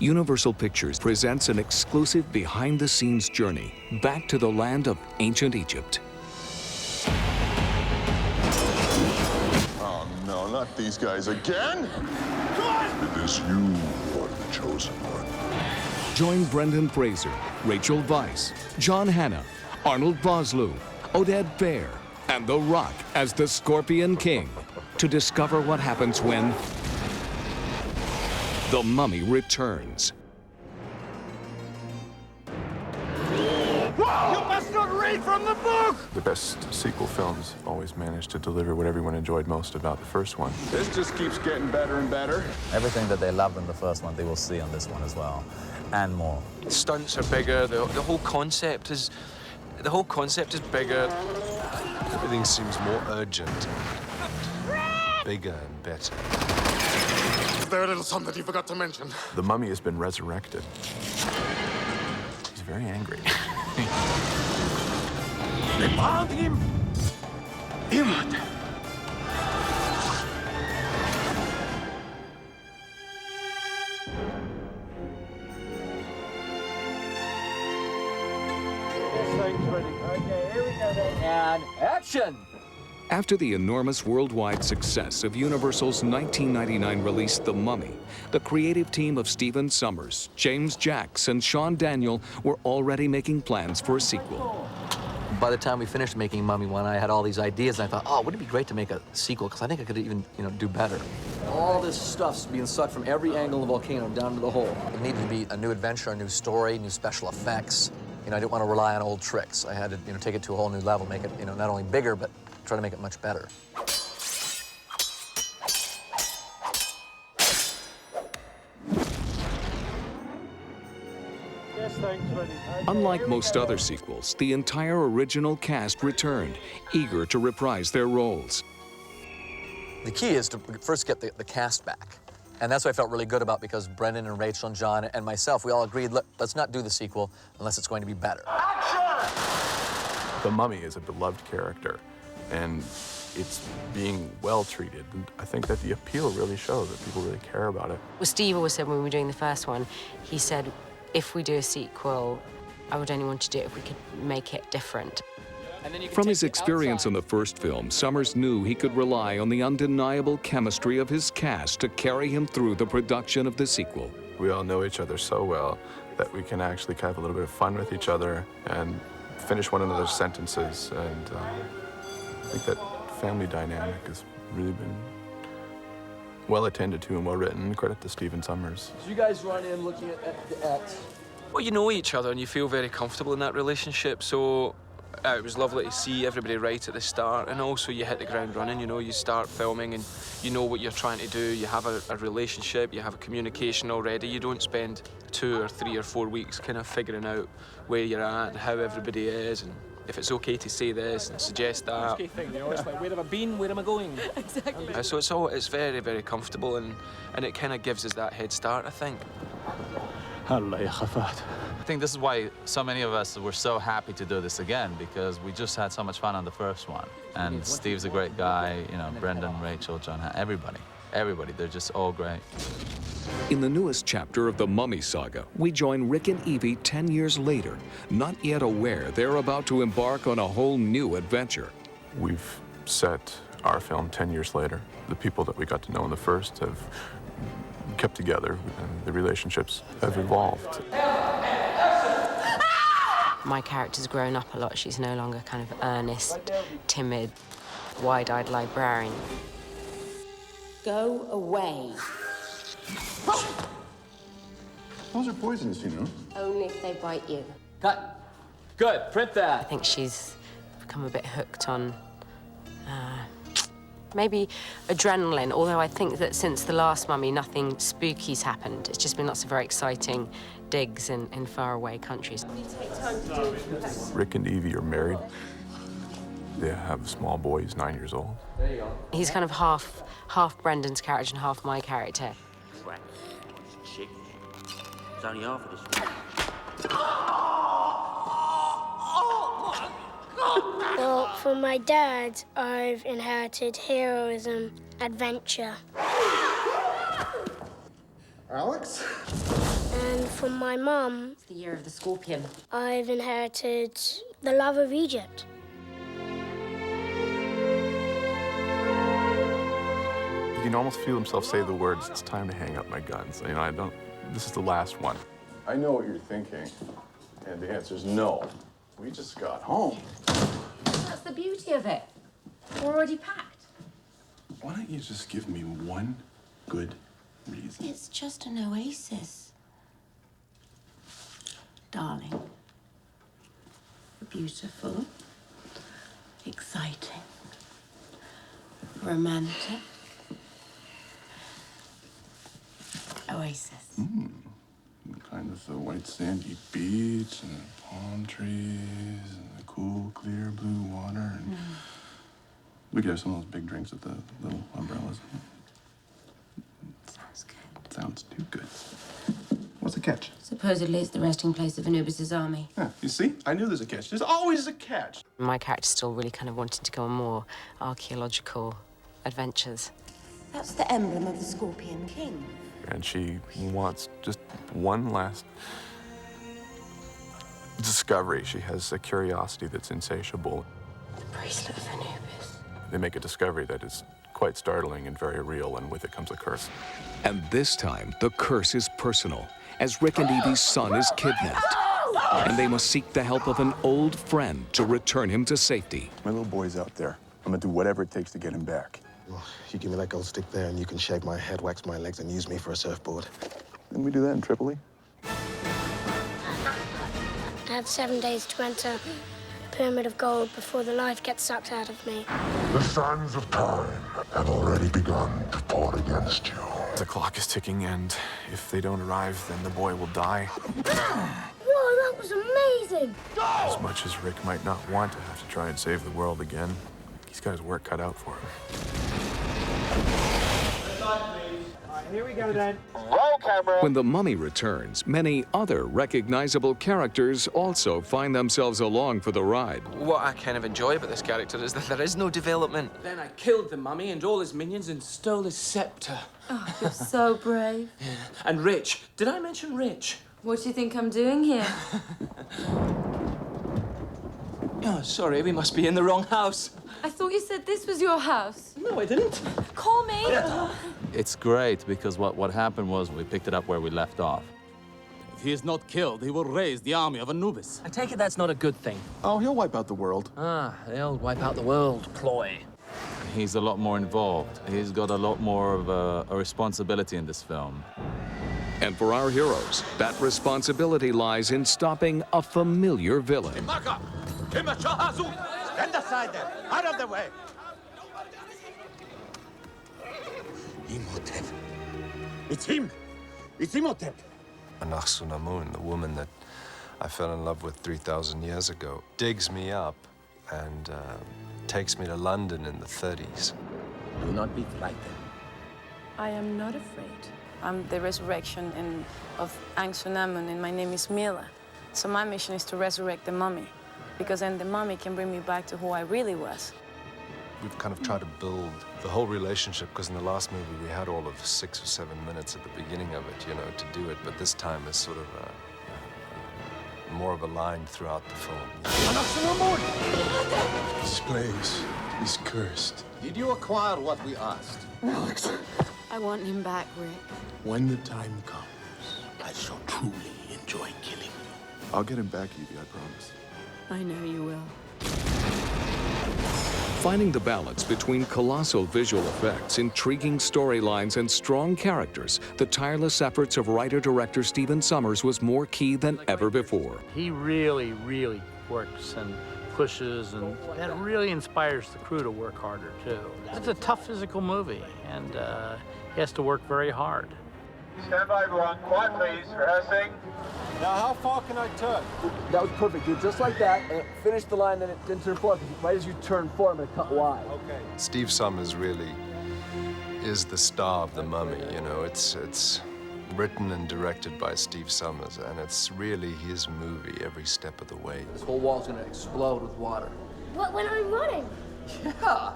Universal Pictures presents an exclusive behind-the-scenes journey back to the land of ancient Egypt. Oh no, not these guys again! It is you who are the chosen one. Join Brendan Fraser, Rachel Weisz, John Hannah, Arnold Vosloo, Oded Fehr, and The Rock as the Scorpion King to discover what happens when the Mummy returns. Whoa! You must not read from the book! The best sequel films always manage to deliver what everyone enjoyed most about the first one. This just keeps getting better and better. Everything that they loved in the first one, they will see on this one as well, and more. The stunts are bigger. The whole concept is bigger. Everything seems more urgent, bigger and better. Is there a little something that you forgot to mention? The Mummy has been resurrected. He's very angry. They found him! Imhotep! Okay, here we go then. And action! After the enormous worldwide success of Universal's 1999 release The Mummy, the creative team of Stephen Sommers, James Jacks, and Sean Daniel were already making plans for a sequel. By the time we finished making Mummy 1, I had all these ideas, and I thought, oh, wouldn't it be great to make a sequel? Because I think I could even, do better. All this stuff's being sucked from every angle of the volcano down to the hole. It needed to be a new adventure, a new story, new special effects. I didn't want to rely on old tricks. I had to, take it to a whole new level, make it, not only bigger, but try to make it much better. Unlike most other sequels, the entire original cast returned, eager to reprise their roles. The key is to first get the cast back. And that's what I felt really good about, because Brendan and Rachel and John and myself, we all agreed, let's not do the sequel unless it's going to be better. The Mummy is a beloved character, and it's being well treated. And I think that the appeal really shows that people really care about it. Well, Steve always said when we were doing the first one, he said, if we do a sequel, I would only want to do it if we could make it different. From his experience on the first film, Sommers knew he could rely on the undeniable chemistry of his cast to carry him through the production of the sequel. We all know each other so well that we can actually have a little bit of fun with each other and finish one another's sentences. And I think that family dynamic has really been well attended to and well written. Credit to Stephen Sommers. So you guys run in looking at the X. Well, you know each other and you feel very comfortable in that relationship, so it was lovely to see everybody right at the start, and also you hit the ground running. You start filming and you know what you're trying to do. You have a relationship, you have a communication already. You don't spend 2 or 3 or 4 weeks kind of figuring out where you're at and how everybody is, and if it's okay to say this and suggest that. It's like, where have I been? Where am I going? Exactly. So it's very, very comfortable, and it kind of gives us that head start, I think. I think this is why so many of us were so happy to do this again, because we just had so much fun on the first one. And Steve's a great guy, Brendan, Rachel, John, everybody, they're just all great. In the newest chapter of the Mummy saga, we join Rick and Evie 10 years later, not yet aware they're about to embark on a whole new adventure. We've set our film 10 years later. The people that we got to know in the first have kept together, and the relationships have evolved. My character's grown up a lot. She's no longer kind of earnest, timid, wide-eyed librarian. Go away. Those are poisonous, Only if they bite you. Cut. Good, print I that. think she's become a bit hooked on maybe adrenaline, although I think that since the last Mummy, nothing spooky's happened. It's just been lots of very exciting digs in faraway countries. Rick and Evie are married. They have a small boy, he's 9 years old. There you go. He's kind of half Brendan's character and half my character. It's only half of this. Well, from my dad, I've inherited heroism, adventure. Alex? from my mum, It's the year of the scorpion. I've inherited the love of Egypt. You can almost feel himself say the words, "It's time to hang up my guns." You know, this is the last one. I know what you're thinking, and the answer is no. We just got home. That's the beauty of it. We're already packed. Why don't you just give me one good reason? It's just an oasis. Darling. Beautiful. Exciting. Romantic. Oasis. Kind of the white sandy beach and the palm trees and the cool, clear blue water. And we could have some of those big drinks with the little umbrellas. Sounds good. Sounds too good. What's the catch? Supposedly it's the resting place of Anubis' army. Yeah, you see? I knew there's a catch. There's always a catch. My character still really kind of wanted to go on more archaeological adventures. That's the emblem of the Scorpion King. And she wants just one last discovery. She has a curiosity that's insatiable. The bracelet of Anubis. They make a discovery that is quite startling and very real, and with it comes a curse. And this time, the curse is personal, as Rick and Evie's son is kidnapped. And they must seek the help of an old friend to return him to safety. My little boy's out there. I'm gonna do whatever it takes to get him back. You give me that gold stick there, and you can shave my head, wax my legs, and use me for a surfboard. Didn't we do that in Tripoli? I have 7 days to enter the Pyramid of Gold before the life gets sucked out of me. The sands of time have already begun to pour against you. The clock is ticking, and if they don't arrive, then the boy will die. Whoa, that was amazing! As much as Rick might not want to have to try and save the world again, he's got his work cut out for him. Here we go, then. Roll camera! When the mummy returns, many other recognizable characters also find themselves along for the ride. What I kind of enjoy about this character is that there is no development. Then I killed the mummy and all his minions and stole his scepter. Oh, you're so brave. And Rich. Did I mention Rich? What do you think I'm doing here? Oh, sorry, we must be in the wrong house. I thought you said this was your house. No, I didn't. Call me. It's great because what happened was we picked it up where we left off. If he is not killed, he will raise the army of Anubis. I take it that's not a good thing. Oh, he'll wipe out the world. Ah, the old wipe out the world ploy. He's a lot more involved. He's got a lot more of a responsibility in this film. And for our heroes, that responsibility lies in stopping a familiar villain. Stand aside there. Out of the way. Imhotep. It's him. It's Imhotep. Anach-Su-Namun, the woman that I fell in love with 3,000 years ago, digs me up and takes me to London in the 30s. Do not be frightened. I am not afraid. I'm the resurrection of Anch-Su-Namun, and my name is Mila. So my mission is to resurrect the mummy, because then the mummy can bring me back to who I really was. We've kind of tried to build the whole relationship, because in the last movie we had all of 6 or 7 minutes at the beginning of it, you know, to do it. But this time is sort of more of a line throughout the film. This place is cursed. Did you acquire what we asked? Alex, I want him back, Rick. when the time comes, I shall truly enjoy killing you. I'll get him back, Evie, I promise. I know you will. Finding the balance between colossal visual effects, intriguing storylines, and strong characters, the tireless efforts of writer-director Stephen Sommers was more key than ever before. He really, really works and pushes, and that really inspires the crew to work harder, too. It's a tough physical movie, and he has to work very hard. Stand by, everyone. Quiet, please. Rehearsing. Now, how far can I turn? That was perfect, dude. Just like that. And finish the line, then turn forward. Right as you turn forward, I'm gonna cut wide. Okay. Steve Sommers really is the star of The Mummy, you know. It's written and directed by Steve Sommers, and it's really his movie every step of the way. This whole wall's gonna explode with water. What, when I'm running? Yeah.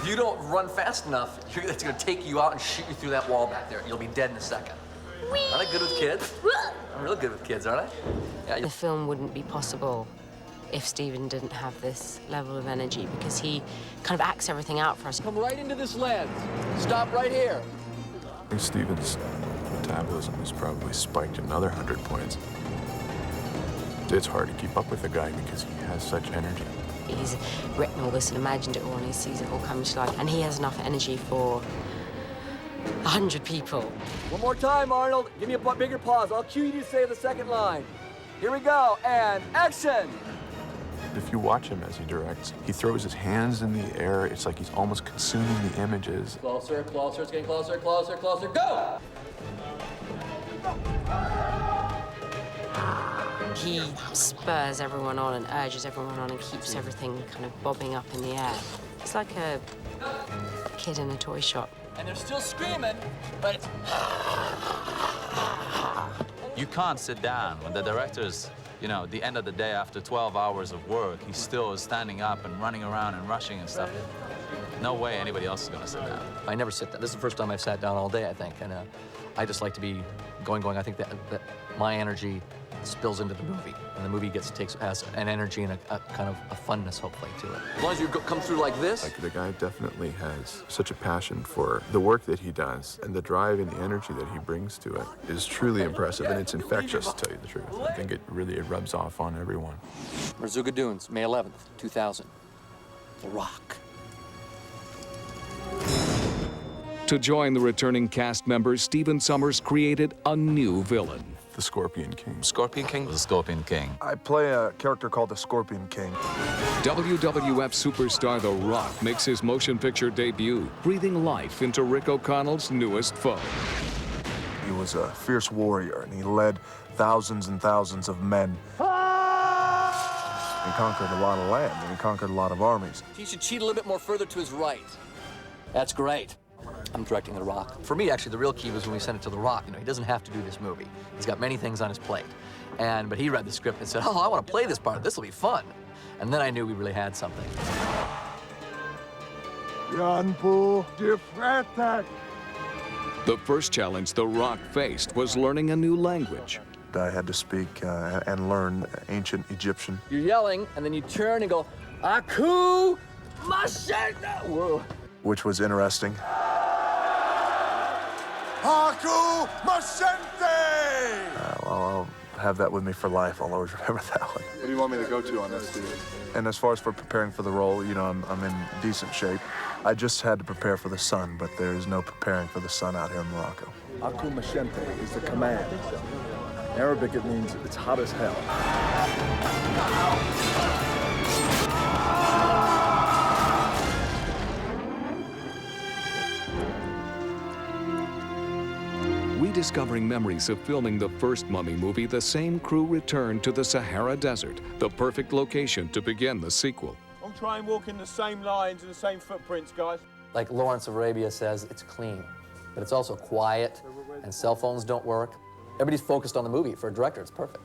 If you don't run fast enough, it's gonna take you out and shoot you through that wall back there. You'll be dead in a second. Aren't I good with kids? I'm real good with kids, aren't I? Yeah. The film wouldn't be possible if Steven didn't have this level of energy, because he kind of acts everything out for us. Come right into this lens. Stop right here. I think Steven's metabolism is probably spiked another 100 points. It's hard to keep up with the guy because he has such energy. He's written all this and imagined it all, and he sees it all coming to life. And he has enough energy for 100 people. One more time, Arnold. Give me a bigger pause. I'll cue you to say the second line. Here we go, and action! If you watch him as he directs, he throws his hands in the air. It's like he's almost consuming the images. Closer, closer, it's getting closer, closer, closer, go! He spurs everyone on and urges everyone on and keeps everything kind of bobbing up in the air. It's like a kid in a toy shop. And they're still screaming, but it's... You can't sit down when the director's, you know, the end of the day after 12 hours of work, he still is standing up and running around and rushing and stuff. No way anybody else is gonna sit down. I never sit down. This is the first time I've sat down all day, I think, and I just like to be going. I think that my energy spills into the movie, and the movie has an energy and a kind of a funness, hopefully, to it. As long as you come through like this. Like, the guy definitely has such a passion for the work that he does, and the drive and the energy that he brings to it is truly impressive, and it's infectious, to tell you the truth. I think it rubs off on everyone. Marzuga Dunes, May 11th, 2000. The Rock. To join the returning cast members, Steven Sommers created a new villain. The Scorpion King. Scorpion King? The Scorpion King. I play a character called the Scorpion King. WWF superstar The Rock makes his motion picture debut, breathing life into Rick O'Connell's newest foe. He was a fierce warrior, and he led thousands and thousands of men. He conquered a lot of land, and he conquered a lot of armies. He should cheat a little bit more further to his right. That's great. I'm directing The Rock. For me, actually, the real key was when we sent it to The Rock. You know, he doesn't have to do this movie. He's got many things on his plate. But he read the script and said, oh, I want to play this part. This will be fun. And then I knew we really had something. The first challenge The Rock faced was learning a new language. I had to speak and learn ancient Egyptian. You're yelling, and then you turn and go, Aku Mashenda! Whoa. Which was interesting. Haku Mashente! I'll have that with me for life. I'll always remember that one. What do you want me to go to on this, Steven? And as far as for preparing for the role, you know, I'm in decent shape. I just had to prepare for the sun, but there is no preparing for the sun out here in Morocco. Aku Mashente is the command. In Arabic, it means it's hot as hell. Rediscovering memories of filming the first Mummy movie, the same crew returned to the Sahara Desert, the perfect location to begin the sequel. I'm trying walking the same lines and the same footprints, guys. Like Lawrence of Arabia says, it's clean, but it's also quiet, and cell phones don't work. Everybody's focused on the movie. For a director, it's perfect.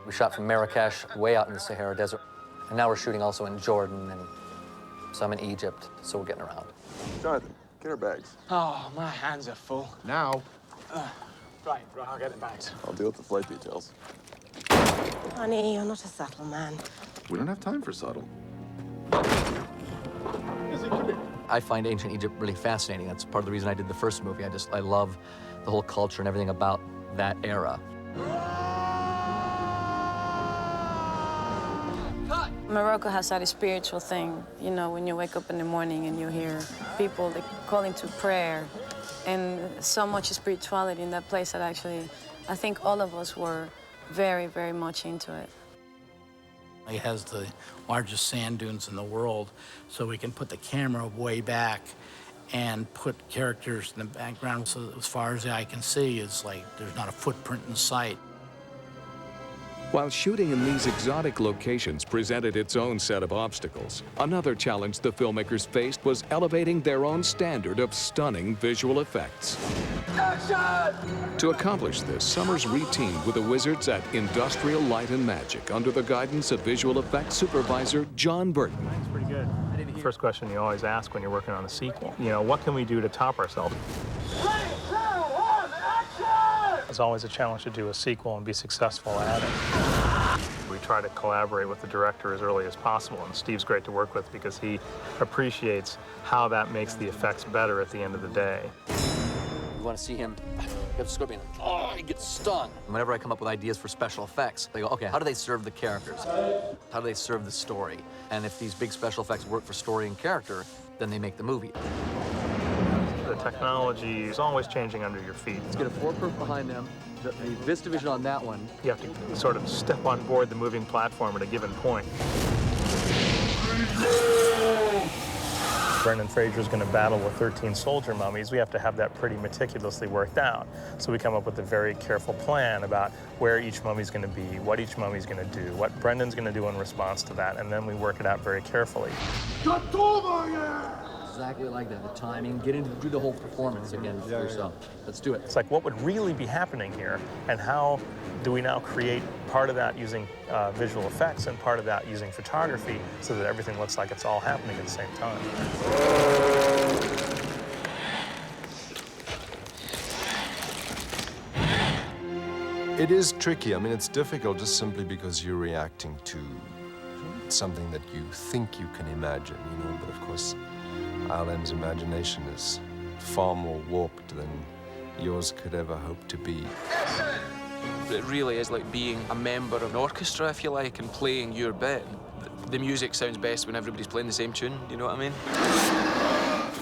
We shot from Marrakesh, way out in the Sahara Desert. And now we're shooting also in Jordan and some in Egypt, so we're getting around. Jonathan, get our bags. Oh, my hands are full. Now. Right, I'll get the bags. I'll deal with the flight details. Honey, you're not a subtle man. We don't have time for subtle. I find ancient Egypt really fascinating. That's part of the reason I did the first movie. I love the whole culture and everything about that era. Morocco has that spiritual thing, you know, when you wake up in the morning and you hear people calling to prayer, and so much spirituality in that place that actually, I think all of us were very, very much into it. It has the largest sand dunes in the world, so we can put the camera way back and put characters in the background, so that as far as the eye can see, it's like there's not a footprint in sight. While shooting in these exotic locations presented its own set of obstacles, another challenge the filmmakers faced was elevating their own standard of stunning visual effects. Action! To accomplish this, Sommers reteamed with the wizards at Industrial Light and Magic under the guidance of visual effects supervisor John Burton. That's pretty good. First question you always ask when you're working on a sequel, you know, what can we do to top ourselves? 3, 2, 1. It's always a challenge to do a sequel and be successful at it. We try to collaborate with the director as early as possible, and Steve's great to work with because he appreciates how that makes the effects better at the end of the day. You want to see him get a scorpion, oh, he gets stung. Whenever I come up with ideas for special effects, they go, okay, how do they serve the characters? How do they serve the story? And if these big special effects work for story and character, then they make the movie. The technology is always changing under your feet. Let's get a four-proof behind them. The VistaVision on that one. You have to sort of step on board the moving platform at a given point. Brendan Fraser is going to battle with 13 soldier mummies. We have to have that pretty meticulously worked out. So we come up with a very careful plan about where each mummy's going to be, what each mummy's going to do, what Brendan's going to do in response to that, and then we work it out very carefully. Exactly like that, the timing, get into do the whole performance again for yourself. Let's do it. It's like, what would really be happening here, and how do we now create part of that using visual effects and part of that using photography so that everything looks like it's all happening at the same time. It is tricky. I mean, it's difficult just simply because you're reacting to something that you think you can imagine, you know, but of course, Alan's imagination is far more warped than yours could ever hope to be. It really is like being a member of an orchestra, if you like, and playing your bit. The music sounds best when everybody's playing the same tune, you know what I mean?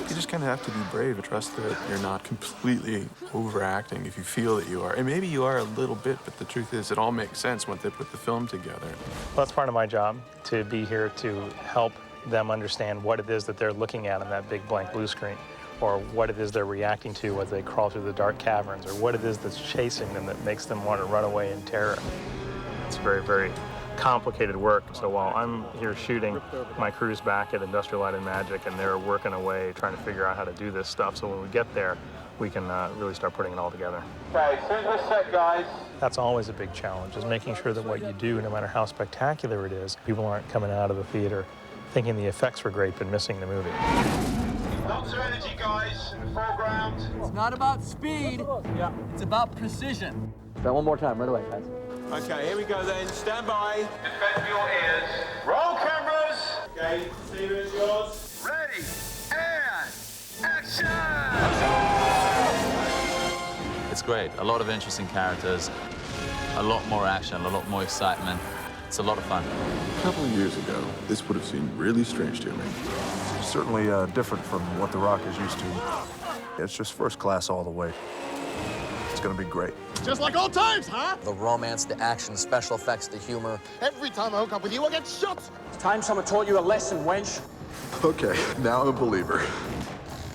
You just kind of have to be brave and trust that you're not completely overacting if you feel that you are. And maybe you are a little bit, but the truth is it all makes sense once they put the film together. Well, that's part of my job, to be here to help them understand what it is that they're looking at on that big blank blue screen, or what it is they're reacting to as they crawl through the dark caverns, or what it is that's chasing them that makes them want to run away in terror. It's very, very complicated work. So while I'm here shooting, my crew's back at Industrial Light and Magic, and they're working away trying to figure out how to do this stuff. So when we get there, we can really start putting it all together. Okay, as soon as we're set, guys. That's always a big challenge, is making sure that what you do, no matter how spectacular it is, people aren't coming out of the theater thinking the effects were great but missing the movie. Lots of energy, guys, in the foreground. It's not about speed, it's about precision. That one more time, right away, guys. Okay, here we go then. Stand by. Defend your ears. Roll cameras. Okay, Steven's yours. Ready, and action! It's great. A lot of interesting characters, a lot more action, a lot more excitement. It's a lot of fun. A couple of years ago, this would have seemed really strange to me. Certainly different from what The Rock is used to. It's just first class all the way. It's gonna be great. Just like old times, huh? The romance, the action, the special effects, the humor. Every time I hook up with you, I get shot. It's time someone taught you a lesson, wench. Okay, now I'm a believer.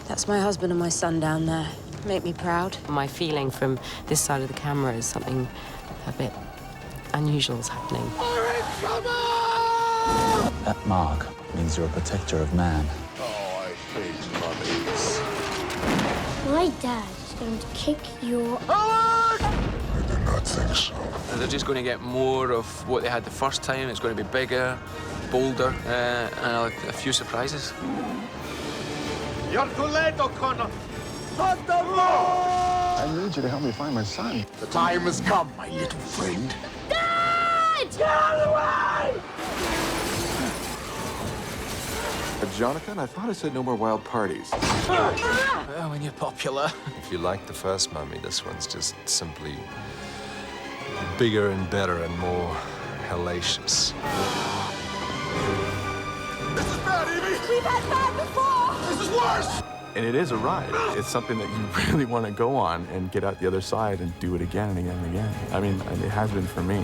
That's my husband and my son down there. Make me proud. My feeling from this side of the camera is something a bit unusual is happening. That mark means you're a protector of man. Oh, I hate mummies. My dad is going to kick your... I do not think so. They're just going to get more of what they had the first time. It's going to be bigger, bolder, and a few surprises. You're too late, O'Connor. I need you to help me find my son. The time has come, my little friend. Dad! Get out of the way! Jonathan, I thought I said no more wild parties. Well, when you're popular. If you like the first Mummy, this one's just simply bigger and better and more hellacious. This is bad, Evie! We've had bad before! This is worse! And it is a ride. It's something that you really want to go on and get out the other side and do it again and again and again. I mean, it has been for me.